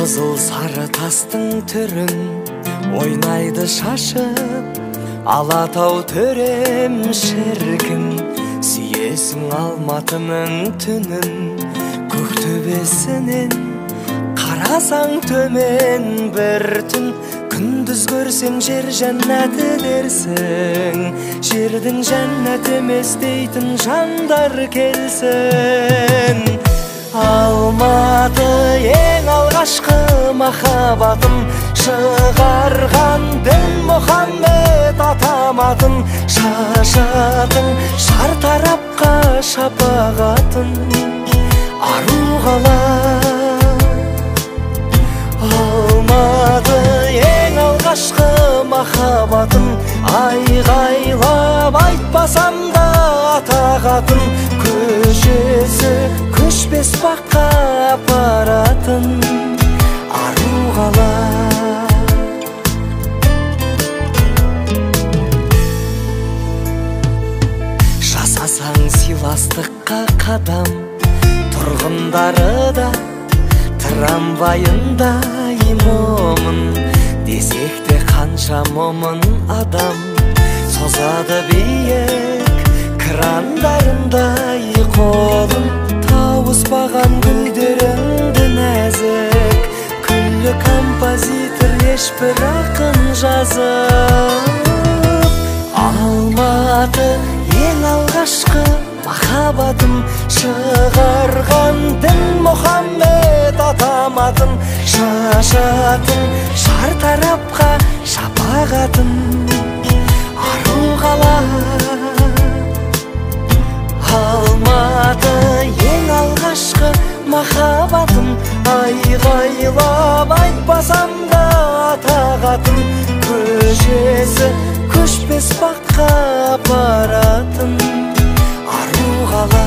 Қызыл сары тастың түрін ойнайды шашып, Алатау төрем шіркін, сүйесің Алматының түнін. Көк төбесінен қарасаң төмен бір түн, күндіз көрсең жер жәннаты дерсің. Жердің жәннат емес дейтін жандар келсін. Алматы ең алғашқы махаббатым, шығарған дін Мұхаммед атаматын. Шашатын шартарапқа шапағатын, ару қала. Алматы ең алғашқы махаббатым, айғайлап айтпасам да атағатын. Көшесі көшпес баққа апаратын, ару қала. Жасасаң сыйластыққа қадам, тұрғындары да трамвайындай момын. Десек те қанша момын адам, созады биік крандарындай қолын. Тауыспаған гүлдеріңді нәзік, күллі композитор ешбір ақын жазып. Алматы ең алғашқы махаббатым, шығарған дін Мұхаммед атаматын. Шашатын шартарапқа шапағатын, ару қала. Алматы ең алғашқы махаббатым, айғайлап айтпасам да атағатын. Көшесі көшпес баққа апаратын, ару қала.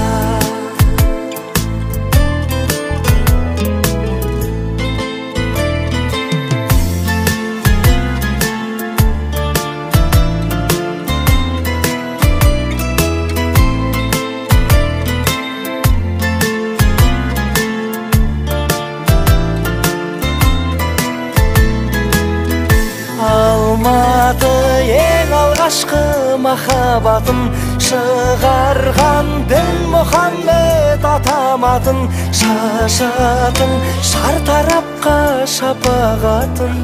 Алматы ең алғашқы махаббатым, шығарған дін Мұхаммед атаматын. Шашатын шартарапқа шапағатын,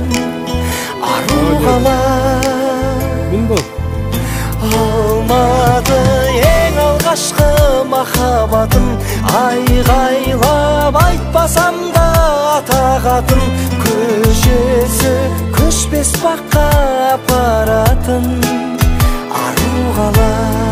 ару қала. Алматы ең алғашқы махаббатым, айғайлап айтпасам да атағатын. Көшесі көшпес баққа апаратын, ару қала.